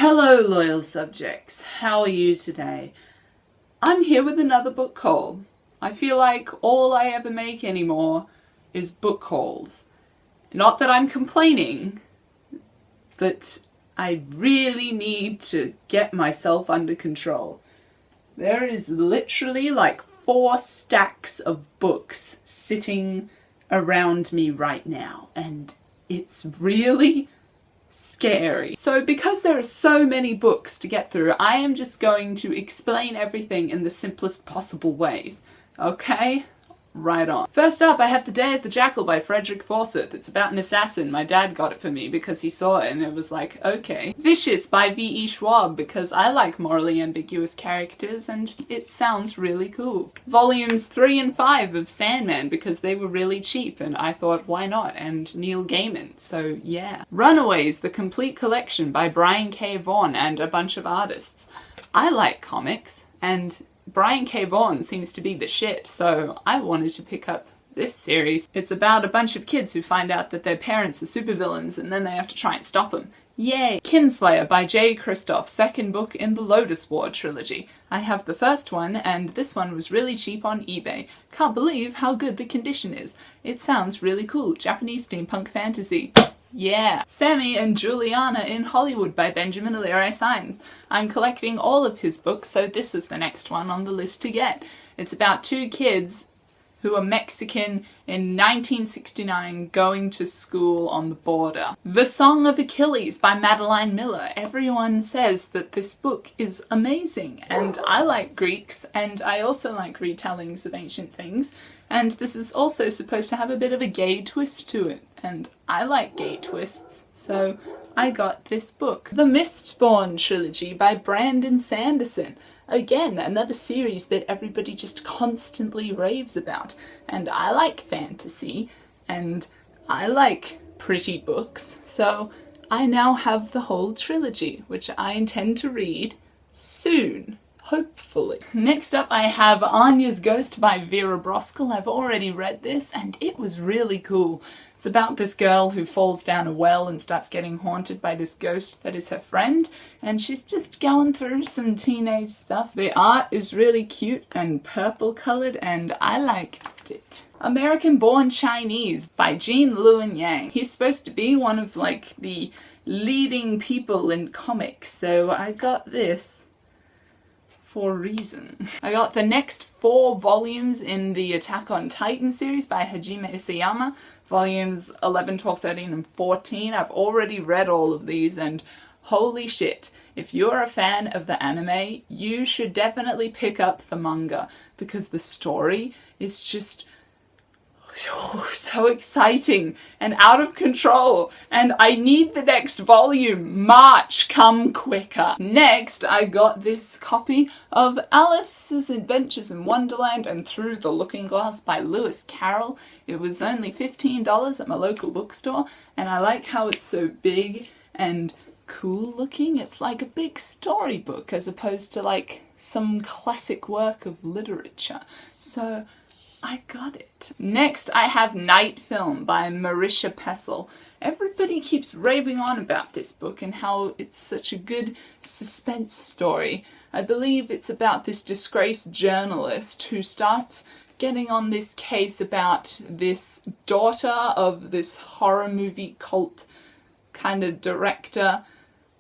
Hello, loyal subjects. How are you today? I'm here with another book haul. I feel like all I ever make anymore is book hauls. Not that I'm complaining, but I really need to get myself under control. There is literally like 4 stacks of books sitting around me right now, and it's really scary. So because there are so many books to get through, I am just going to explain everything in the simplest possible ways. Okay? Right on. First up, I have The Day of the Jackal by Frederick Forsyth. It's about an assassin. My dad got it for me because he saw it and it was like, okay. Vicious by V.E. Schwab because I like morally ambiguous characters and it sounds really cool. Volumes 3 and 5 of Sandman because they were really cheap and I thought, why not? And Neil Gaiman, so yeah. Runaways, the complete collection by Brian K. Vaughan and a bunch of artists. I like comics and Brian K. Vaughan seems to be the shit, so I wanted to pick up this series. It's about a bunch of kids who find out that their parents are supervillains and then they have to try and stop them. Yay! Kinslayer by J. Kristoff, second book in the Lotus War trilogy. I have the first one, and this one was really cheap on eBay. Can't believe how good the condition is. It sounds really cool. Japanese steampunk fantasy. Yeah! Sammy and Juliana in Hollywood by Benjamin Alire Sainz. I'm collecting all of his books, so this is the next one on the list to get. It's about 2 kids who are Mexican in 1969 going to school on the border. The Song of Achilles by Madeline Miller. Everyone says that this book is amazing, and I like Greeks, and I also like retellings of ancient things, and this is also supposed to have a bit of a gay twist to it, and I like gay twists, so I got this book. The Mistborn trilogy by Brandon Sanderson. Again, another series that everybody just constantly raves about. And I like fantasy, and I like pretty books, so I now have the whole trilogy, which I intend to read soon. Hopefully. Next up I have Anya's Ghost by Vera Broskell. I've already read this and it was really cool. It's about this girl who falls down a well and starts getting haunted by this ghost that is her friend, and she's just going through some teenage stuff. The art is really cute and purple coloured and I liked it. American Born Chinese by Jean Lewin Yang. He's supposed to be one of like the leading people in comics, so I got this for reasons. I got the next 4 volumes in the Attack on Titan series by Hajime Isayama, volumes 11, 12, 13 and 14. I've already read all of these and holy shit, if you're a fan of the anime, you should definitely pick up the manga because the story is just so exciting and out of control, and I need the next volume. March, come quicker. Next, I got this copy of Alice's Adventures in Wonderland and Through the Looking Glass by Lewis Carroll. It was only $15 at my local bookstore, and I like how it's so big and cool looking. It's like a big storybook as opposed to like some classic work of literature. So I got it. Next, I have Night Film by Marisha Pessl. Everybody keeps raving on about this book and how it's such a good suspense story. I believe it's about this disgraced journalist who starts getting on this case about this daughter of this horror movie cult kind of director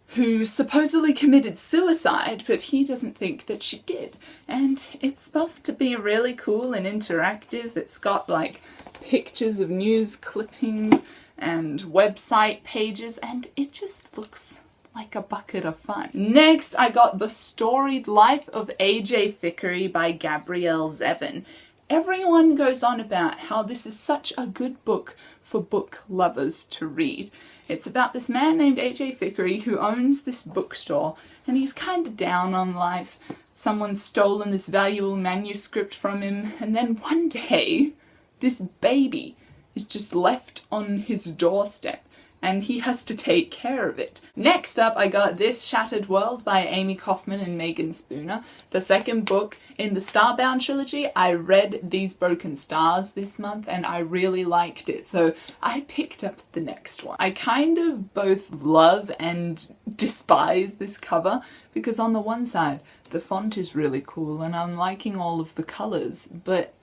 who supposedly committed suicide, but he doesn't think that she did. And it's supposed to be really cool and interactive. It's got like pictures of news clippings and website pages, and it just looks like a bucket of fun. Next, I got The Storied Life of A.J. Thickery by Gabrielle Zevin. Everyone goes on about how this is such a good book for book lovers to read. It's about this man named A.J. Thickery who owns this bookstore, and he's kind of down on life. Someone's stolen this valuable manuscript from him, and then one day, this baby is just left on his doorstep, and he has to take care of it. Next up, I got This Shattered World by Amy Kaufman and Megan Spooner, the second book in the Starbound trilogy. I read These Broken Stars this month and I really liked it, so I picked up the next one. I kind of both love and despise this cover, because on the one side, the font is really cool and I'm liking all of the colours, but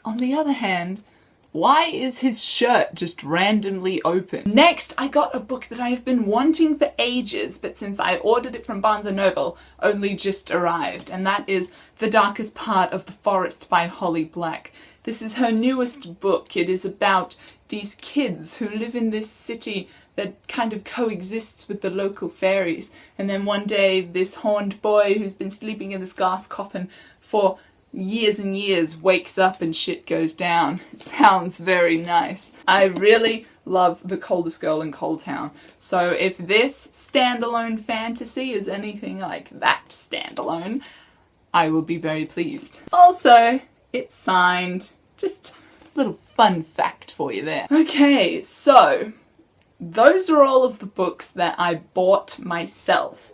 on the other hand, why is his shirt just randomly open? Next, I got a book that I have been wanting for ages, but since I ordered it from Barnes & Noble, only just arrived, and that is The Darkest Part of the Forest by Holly Black. This is her newest book. It is about these kids who live in this city that kind of coexists with the local fairies, and then one day this horned boy who's been sleeping in this glass coffin for years and years wakes up and shit goes down. Sounds very nice. I really love The Coldest Girl in Coal Town, so if this standalone fantasy is anything like that standalone, I will be very pleased. Also, it's signed. Just a little fun fact for you there. Okay, so those are all of the books that I bought myself.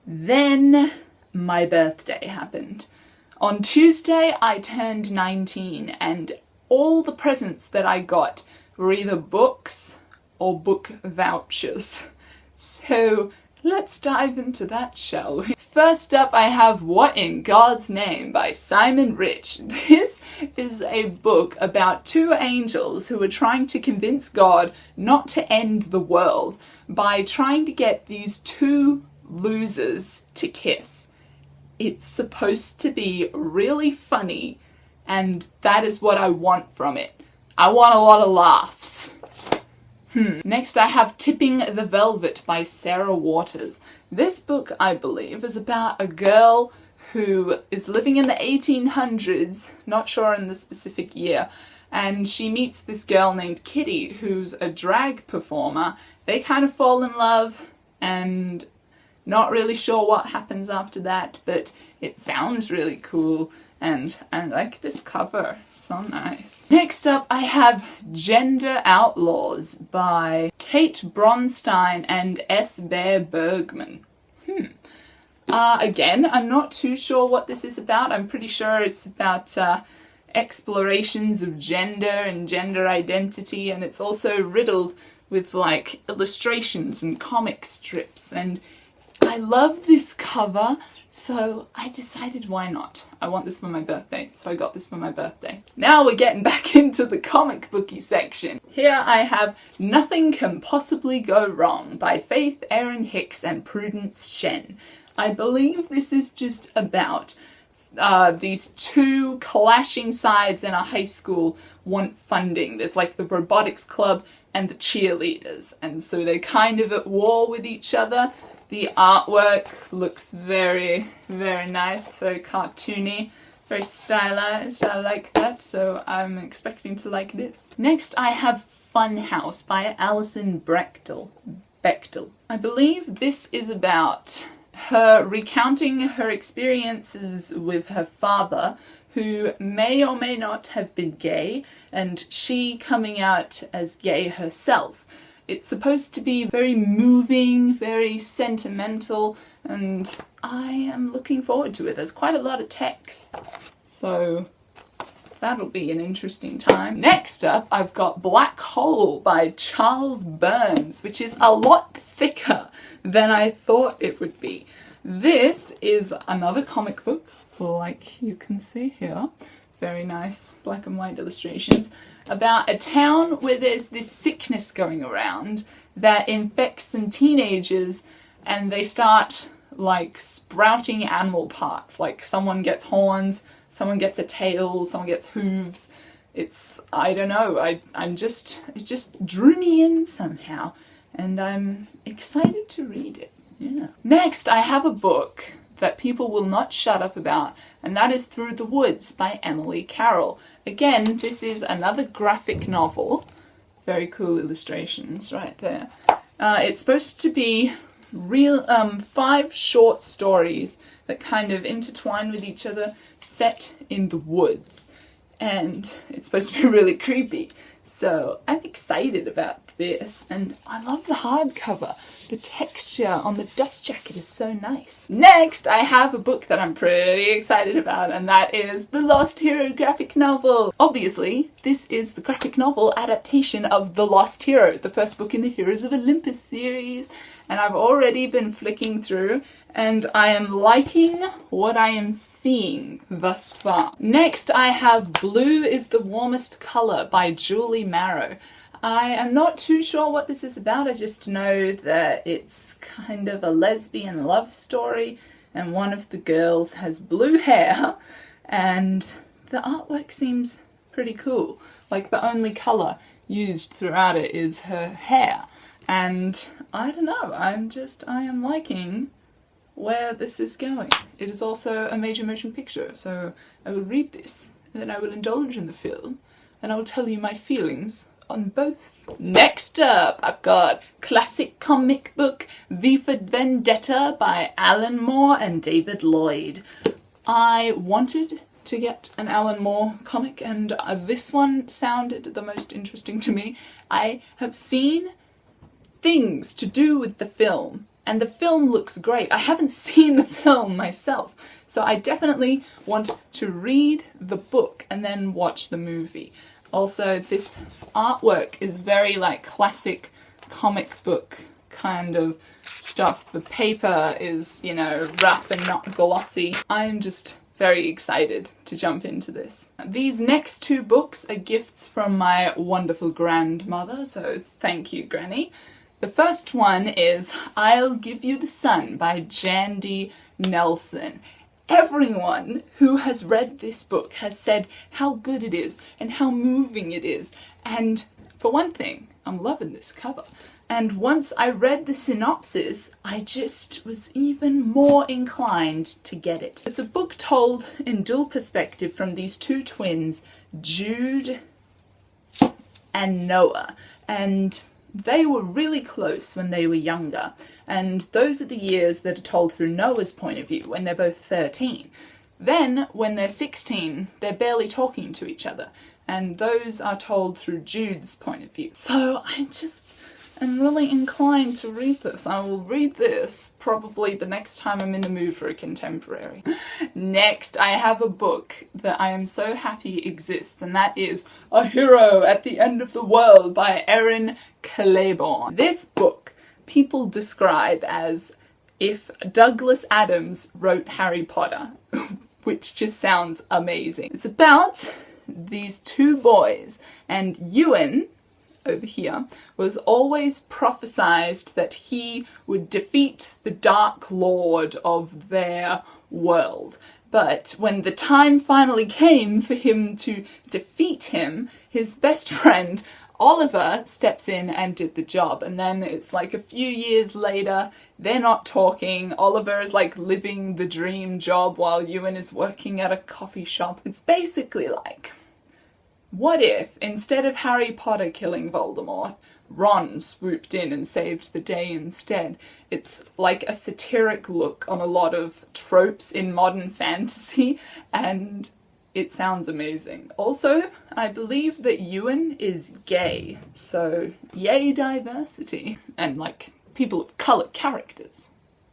Then my birthday happened. On Tuesday, I turned 19, and all the presents that I got were either books or book vouchers. So let's dive into that, shall we? First up, I have What in God's Name by Simon Rich. This is a book about two angels who are trying to convince God not to end the world by trying to get these two losers to kiss. It's supposed to be really funny, and that is what I want from it. I want a lot of laughs. Next I have Tipping the Velvet by Sarah Waters. This book, I believe, is about a girl who is living in the 1800s, not sure in the specific year, and she meets this girl named Kitty who's a drag performer. They kind of fall in love, and not really sure what happens after that, but it sounds really cool, and I like this cover. So nice. Next up, I have Gender Outlaws by Kate Bronstein and S. Bear Bergman. Again, I'm not too sure what this is about. I'm pretty sure it's about explorations of gender and gender identity, and it's also riddled with like illustrations and comic strips, and I love this cover, so I decided why not. I want this for my birthday, so I got this for my birthday. Now we're getting back into the comic booky section. Here I have Nothing Can Possibly Go Wrong by Faith Erin Hicks and Prudence Shen. I believe this is just about these two clashing sides in a high school want funding. There's like the robotics club and the cheerleaders, and so they're kind of at war with each other. The artwork looks very, very nice, very cartoony, very stylized. I like that, so I'm expecting to like this. Next I have Fun House by Alison Bechtel. I believe this is about her recounting her experiences with her father, who may or may not have been gay, and she coming out as gay herself. It's supposed to be very moving, very sentimental, and I am looking forward to it. There's quite a lot of text, so that'll be an interesting time. Next up, I've got Black Hole by Charles Burns, which is a lot thicker than I thought it would be. This is another comic book, like you can see here. Very nice black and white illustrations, about a town where there's this sickness going around that infects some teenagers, and they start like sprouting animal parts. Like someone gets horns, someone gets a tail, someone gets hooves. It's, I don't know, it just drew me in somehow, and I'm excited to read it. Yeah. Next, I have a book that people will not shut up about, and that is Through the Woods by Emily Carroll. Again, this is another graphic novel. Very cool illustrations right there. It's supposed to be real 5 short stories that kind of intertwine with each other, set in the woods. and it's supposed to be really creepy. So I'm excited about this, and I love the hardcover. The texture on the dust jacket is so nice. Next, I have a book that I'm pretty excited about, and that is The Lost Hero graphic novel. Obviously, this is the graphic novel adaptation of The Lost Hero, the first book in the Heroes of Olympus series, and I've already been flicking through, and I am liking what I am seeing thus far. Next, I have Blue is the Warmest Colour by Julie Marrow. I am not too sure what this is about. I just know that it's kind of a lesbian love story, and one of the girls has blue hair, and the artwork seems pretty cool. Like, the only colour used throughout it is her hair, and I don't know, I am liking where this is going. It is also a major motion picture, so I will read this, and then I will indulge in the film, and I will tell you my feelings on both. Next up, I've got classic comic book V for Vendetta by Alan Moore and David Lloyd. I wanted to get an Alan Moore comic, and this one sounded the most interesting to me. I have seen things to do with the film, and the film looks great. I haven't seen the film myself, so I definitely want to read the book and then watch the movie. Also, this artwork is very like classic comic book kind of stuff. The paper is, you know, rough and not glossy. I am just very excited to jump into this. These next two books are gifts from my wonderful grandmother, so thank you, Granny. The first one is I'll Give You the Sun by Jandy Nelson. Everyone who has read this book has said how good it is and how moving it is, and for one thing, I'm loving this cover. And once I read the synopsis, I just was even more inclined to get it. It's a book told in dual perspective from these two twins, Jude and Noah, and they were really close when they were younger, and those are the years that are told through Noah's point of view, when they're both 13. Then, when they're 16, they're barely talking to each other, and those are told through Jude's point of view. So I'm really inclined to read this. I will read this probably the next time I'm in the mood for a contemporary. Next, I have a book that I am so happy exists, and that is A Hero at the End of the World by Erin Claiborne. This book people describe as if Douglas Adams wrote Harry Potter, which just sounds amazing. It's about these two boys, and Ewan, over here, was always prophesied that he would defeat the Dark Lord of their world. But when the time finally came for him to defeat him, his best friend Oliver steps in and did the job. And then it's like a few years later, they're not talking. Oliver is like living the dream job while Ewan is working at a coffee shop. It's basically like, what if, instead of Harry Potter killing Voldemort, Ron swooped in and saved the day instead? It's like a satiric look on a lot of tropes in modern fantasy, and it sounds amazing. Also, I believe that Ewan is gay, so yay diversity. And like, people of colour characters.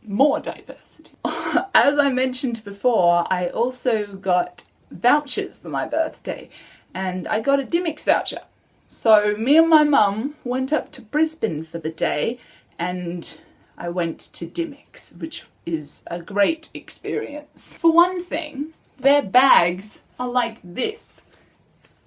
More diversity. As I mentioned before, I also got vouchers for my birthday, and I got a Dimmicks voucher. So me and my mum went up to Brisbane for the day, and I went to Dimmicks, which is a great experience. For one thing, their bags are like this.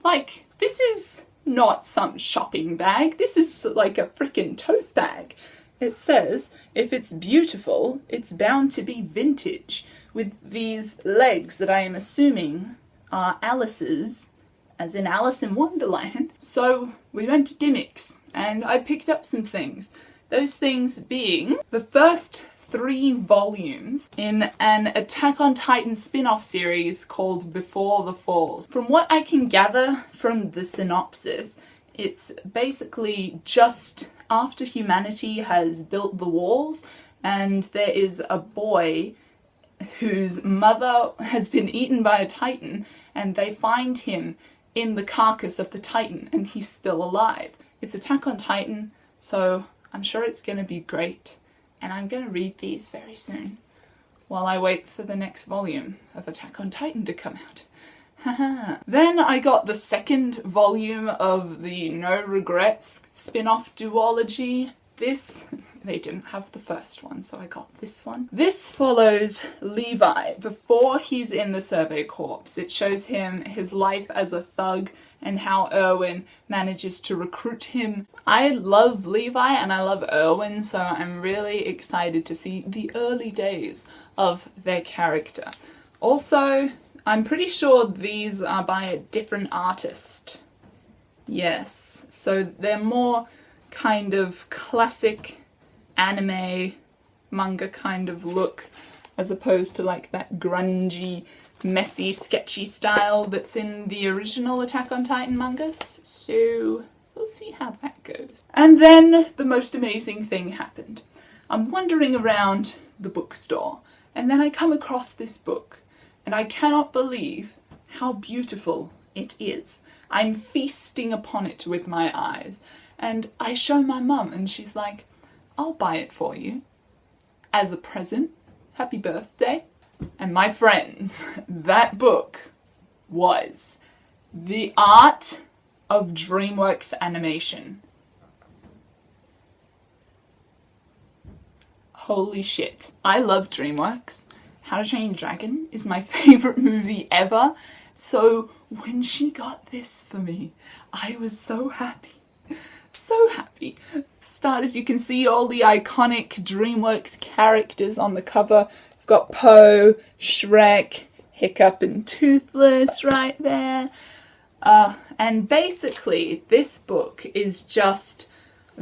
Like, this is not some shopping bag, this is like a frickin' tote bag. It says, if it's beautiful, it's bound to be vintage, with these legs that I am assuming are Alice's, as in Alice in Wonderland. So we went to Dimmicks, and I picked up some things. Those things being the first 3 volumes in an Attack on Titan spin-off series called Before the Falls. From what I can gather from the synopsis, it's basically just after humanity has built the walls, and there is a boy whose mother has been eaten by a titan, and they find him in the carcass of the titan, and he's still alive. It's Attack on Titan, so I'm sure it's going to be great, and I'm going to read these very soon, while I wait for the next volume of Attack on Titan to come out. Then I got the second volume of the No Regrets spin-off duology. They didn't have the first one, so I got this one. This follows Levi before he's in the Survey Corps. It shows him his life as a thug and how Erwin manages to recruit him. I love Levi and I love Erwin, so I'm really excited to see the early days of their character. Also, I'm pretty sure these are by a different artist. Yes, so they're more kind of classic anime manga kind of look, as opposed to like that grungy, messy, sketchy style that's in the original Attack on Titan mangas. So we'll see how that goes. And then the most amazing thing happened. I'm wandering around the bookstore, and then I come across this book, and I cannot believe how beautiful it is. I'm feasting upon it with my eyes, and I show my mum, and she's like, I'll buy it for you as a present. Happy birthday. And my friends, that book was The Art of DreamWorks Animation. Holy shit. I love DreamWorks. How to Train Your Dragon is my favourite movie ever. So when she got this for me, I was so happy. So happy. For starters, you can see all the iconic DreamWorks characters on the cover. We've got Poe, Shrek, Hiccup and Toothless right there. And basically, this book is just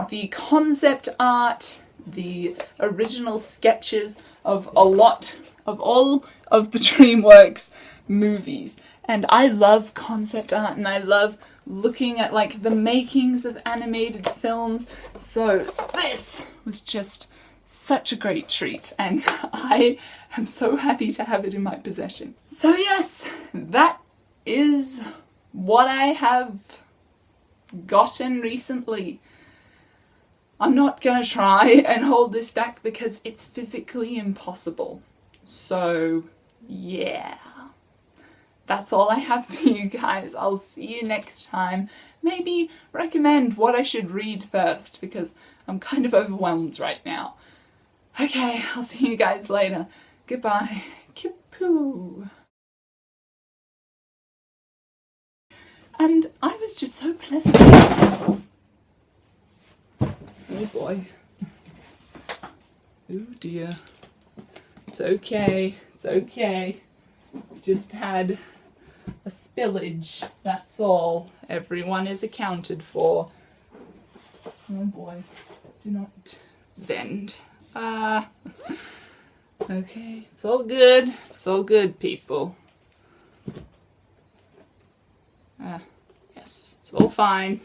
the concept art, the original sketches of all of the DreamWorks movies. And I love concept art, and I love looking at like the makings of animated films. So this was just such a great treat, and I am so happy to have it in my possession. So yes, that is what I have gotten recently. I'm not gonna try and hold this stack because it's physically impossible. So yeah. That's all I have for you guys. I'll see you next time. Maybe recommend what I should read first, because I'm kind of overwhelmed right now. Okay, I'll see you guys later. Goodbye. Kapoo. And I was just so pleasant. Oh boy. Oh dear. It's okay. It's okay. Just had a spillage, that's all. Everyone is accounted for. Oh boy, do not bend. Okay, it's all good. It's all good, people. Yes, it's all fine.